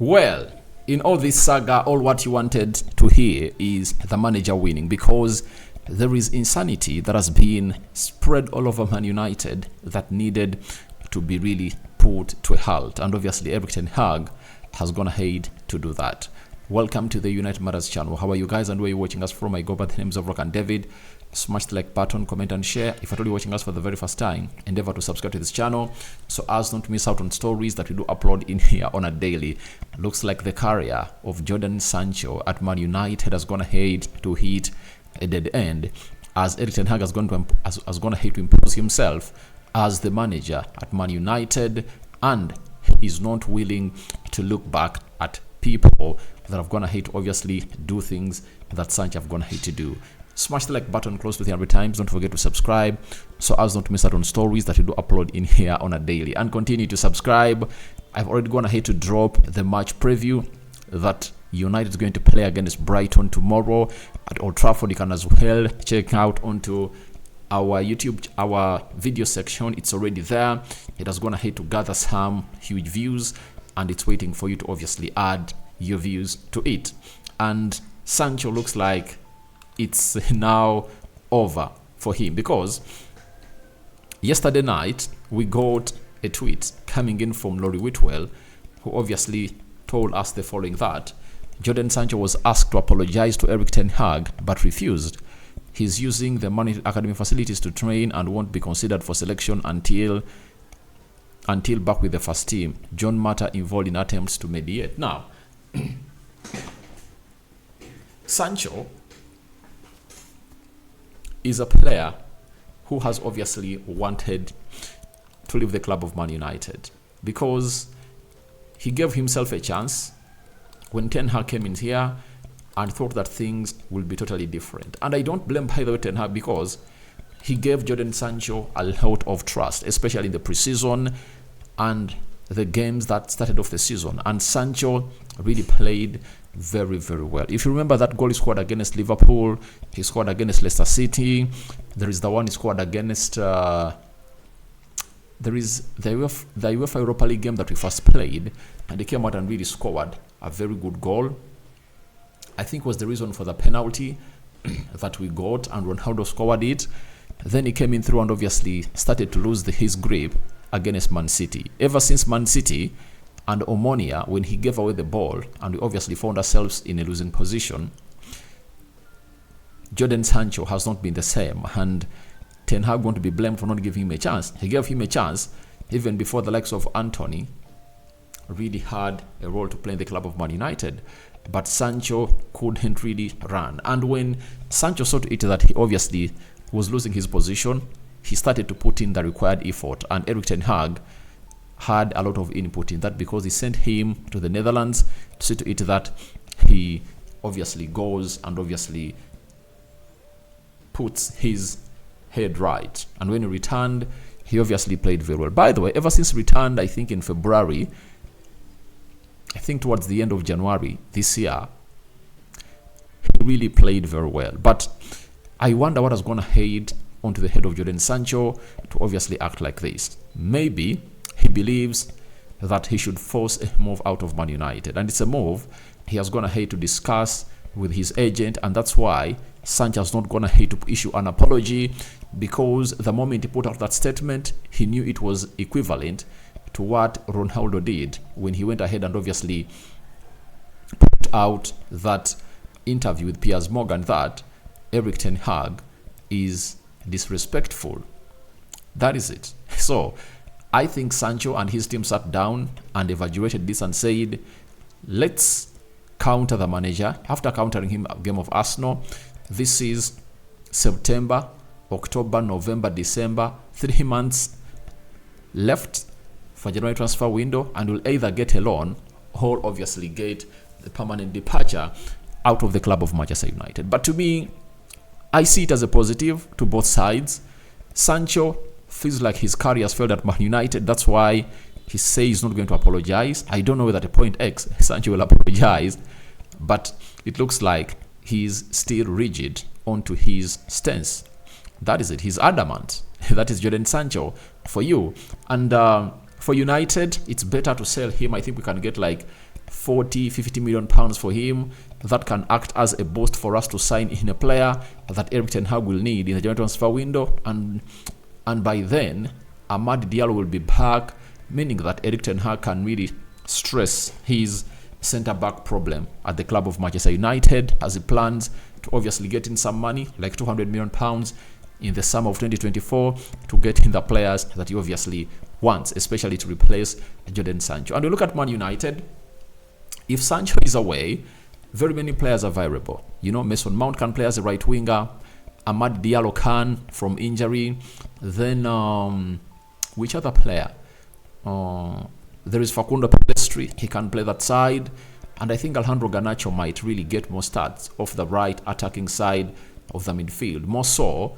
Well, in all this saga, all what you wanted to hear is the manager winning, because there is insanity that has been spread all over Man United that needed to be really put to a halt. And obviously, Erik ten Hag has gone ahead to do that. Welcome to the United Matters channel. How are you guys and where are you watching us from? I go by the names of Rock and David. Smash the like button, comment and share. If you're only watching us for the very first time, endeavor to subscribe to this channel so as not to miss out on stories that we do upload in here on a daily. Looks like the career of Jodan Sancho at Man United has gone ahead to hit a dead end, as Erik ten Hag has gone ahead to impose himself as the manager at Man United, and is not willing to look back at people that have gone ahead to obviously do things that Sancho have gone ahead to do. Smash the like button close to 300 times. Don't forget to subscribe so as not to miss out on stories that we do upload in here on a daily. And continue to subscribe. I've already gone ahead to drop the match preview that United is going to play against Brighton tomorrow at Old Trafford. You can as well check out onto our YouTube, our video section. It's already there. It has gone ahead to gather some huge views, and it's waiting for you to obviously add your views to it. And Sancho looks like it's now over for him, because yesterday night we got a tweet coming in from Laurie Whitwell, who obviously told us the following: that Jodan Sancho was asked to apologize to Erik ten Hag but refused. He's using the Man United academy facilities to train and won't be considered for selection until back with the first team. John Mata involved in attempts to mediate. Now, Sancho is a player who has obviously wanted to leave the club of Man United, because he gave himself a chance when Ten Hag came in here and thought that things will be totally different. And I don't blame, by the way, Ten Hag, because he gave Jodan Sancho a lot of trust, especially in the preseason and the games that started off the season. And Sancho really played very, very well. If you remember that goal he scored against Liverpool, he scored against Leicester City. There is the one he scored against there is the UEFA Europa League game that we first played, and he came out and really scored a very good goal. I think was the reason for the penalty that we got, and Ronaldo scored it. Then he came in through and obviously started to lose his grip against Man City. Ever since Man City and Omonia, when he gave away the ball and we obviously found ourselves in a losing position, Jodan Sancho has not been the same, and Ten Hag going to be blamed for not giving him a chance. He gave him a chance even before the likes of Anthony really had a role to play in the club of Man United, but Sancho couldn't really run. And when Sancho saw to it that he obviously was losing his position, he started to put in the required effort, and Erik ten Hag had a lot of input in that, because he sent him to the Netherlands to see to it that he obviously goes and obviously puts his head right. And when he returned, he obviously played very well. By the way, ever since he returned, I think in February, I think towards the end of January this year, he really played very well. But I wonder what has gone ahead onto the head of Jodan Sancho to obviously act like this. Maybe he believes that he should force a move out of Man United, and it's a move he has gone ahead to discuss with his agent, and that's why Sancho has not gone ahead to issue an apology, because the moment he put out that statement, he knew it was equivalent to what Ronaldo did when he went ahead and obviously put out that interview with Piers Morgan that Erik ten Hag is disrespectful. That is it. So I think Sancho and his team sat down and evaluated this and said, let's counter the manager. After countering him a game of Arsenal, this is September, October, November, December, 3 months left for January transfer window, and will either get a loan or obviously get the permanent departure out of the club of Manchester United. But to me, I see it as a positive to both sides. Sancho feels like his career has failed at Man United. That's why he says he's not going to apologize. I don't know whether at point X Sancho will apologize, but it looks like he's still rigid onto his stance. That is it. He's adamant. That is Jodan Sancho for you. And for United, it's better to sell him. I think we can get like 40-50 million pounds for him. That can act as a boost for us to sign in a player that Erik ten Hag will need in the January transfer window, and by then Amad Diallo will be back, meaning that Erik ten Hag can really stress his centre-back problem at the club of Manchester United, as he plans to obviously get in some money, like 200 million pounds in the summer of 2024, to get in the players that he obviously wants, especially to replace Jodan Sancho. And we look at Man United. If Sancho is away, very many players are viable. Mason Mount can play as a right winger. Amad Diallo can from injury. Then, which other player? There is Facundo Pellistri. He can play that side. And I think Alejandro Garnacho might really get more starts off the right attacking side of the midfield. More so,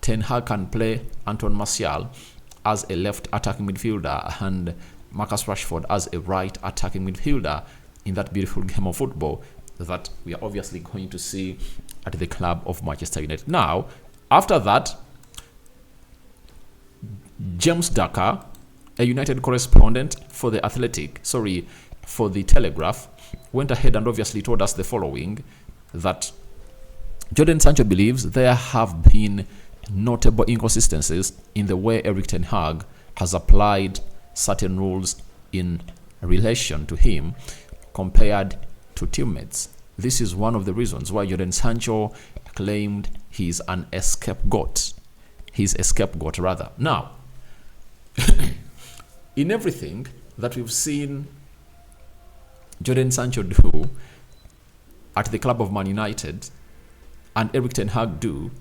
Ten Hag can play Anton Martial as a left attacking midfielder and Marcus Rashford as a right attacking midfielder in that beautiful game of football that we are obviously going to see at the club of Manchester United. Now, after that, James Daka, a United correspondent for the Telegraph, went ahead and obviously told us the following, that Jodan Sancho believes there have been notable inconsistencies in the way Erik ten Hag has applied certain rules in relation to him compared to teammates. This is one of the reasons why Jodan Sancho claimed he's an scapegoat. He's a scapegoat, rather. Now, in everything that we've seen Jodan Sancho do at the club of Man United and Erik ten Hag do,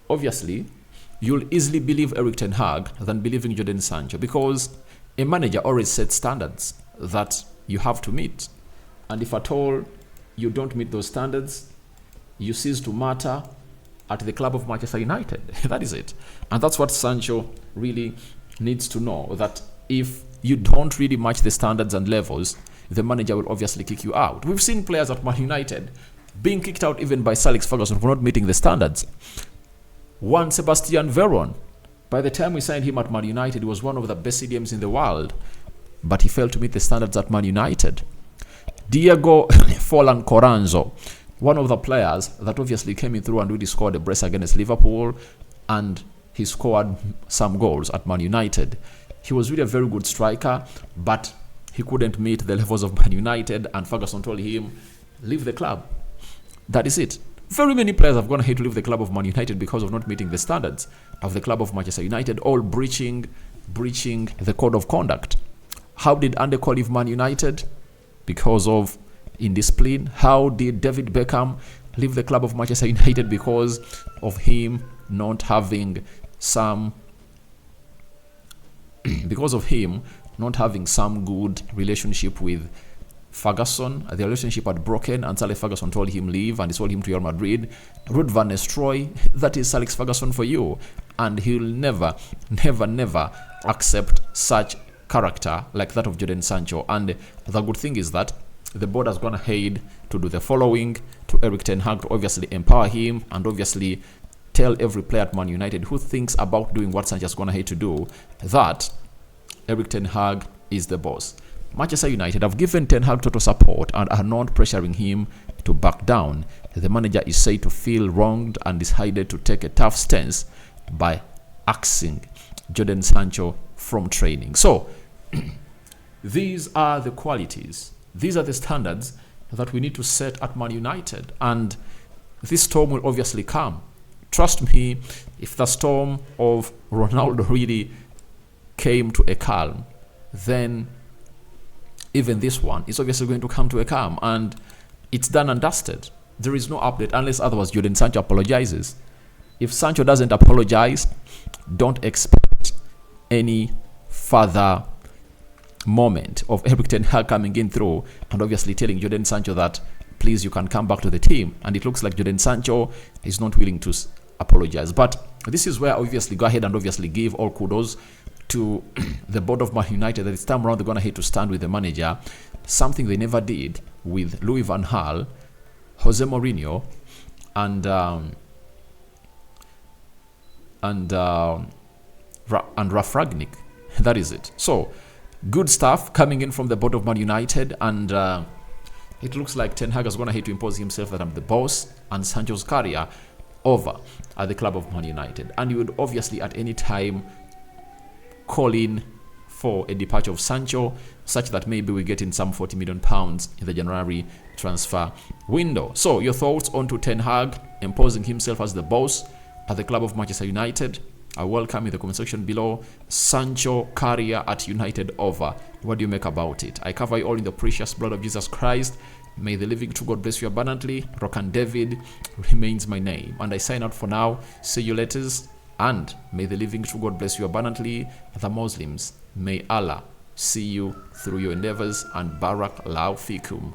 obviously, you'll easily believe Erik ten Hag than believing Jodan Sancho, because a manager always sets standards that you have to meet. And if at all you don't meet those standards, you cease to matter at the club of Manchester United. That is it. And that's what Sancho really needs to know, that if you don't really match the standards and levels, the manager will obviously kick you out. We've seen players at Man United being kicked out even by Sir Alex Ferguson for not meeting the standards. One, Sebastian Veron. By the time we signed him at Man United, he was one of the best CDMs in the world, but he failed to meet the standards at Man United. Diego Forlan Coranzo, one of the players that obviously came in through and really scored a brace against Liverpool, and he scored some goals at Man United. He was really a very good striker, but he couldn't meet the levels of Man United, and Ferguson told him, leave the club. That is it. Very many players have gone ahead to leave the club of Man United because of not meeting the standards of the club of Manchester United, all breaching the code of conduct. How did Andy Cole leave Man United? Because of indiscipline. How did David Beckham leave the club of Manchester United? Because of him not having some good relationship with Ferguson. The relationship had broken, and Sir Alex Ferguson told him leave, and he sold him to Real Madrid. Ruud van Nistelrooy, that is Sir Alex Ferguson for you, and he'll never accept such character like that of Jodan Sancho. And the good thing is that the board has gone ahead to do the following to Erik ten Hag, to obviously empower him and obviously tell every player at Man United who thinks about doing what Sancho has gone ahead to do that Erik ten Hag is the boss. Manchester United have given Ten Hag total support and are not pressuring him to back down. The manager is said to feel wronged and decided to take a tough stance by axing Jodan Sancho from training. So, these are the qualities, these are the standards that we need to set at Man United, and this storm will obviously come. Trust me, if the storm of Ronaldo really came to a calm, then even this one is obviously going to come to a calm, and it's done and dusted. There is no update unless otherwise Jodan Sancho apologizes. If Sancho doesn't apologize, don't expect any further moment of Erik ten Hag coming in through and obviously telling Jodan Sancho that please, you can come back to the team. And it looks like Jodan Sancho is not willing to apologize. But this is where I obviously go ahead and obviously give all kudos to the board of Man United that this time around they're going to have to stand with the manager, something they never did with Louis van Gaal, Jose Mourinho, and Ralf Rangnick. That is it. So Good stuff coming in from the board of Man United, and it looks like Ten Hag is going to hate to impose himself that I'm the boss and Sancho's career over at the club of Man United. And he would obviously at any time call in for a departure of Sancho, such that maybe we get in some £40 million in the January transfer window. So your thoughts on to Ten Hag imposing himself as the boss at the club of Manchester United? I welcome in the comment section below. Sancho career at United over. What do you make about it? I cover you all in the precious blood of Jesus Christ. May the living true God bless you abundantly. Rock and David remains my name. And I sign out for now. See you later. And may the living true God bless you abundantly. The Muslims, may Allah see you through your endeavors. And Barak Lau Fikum.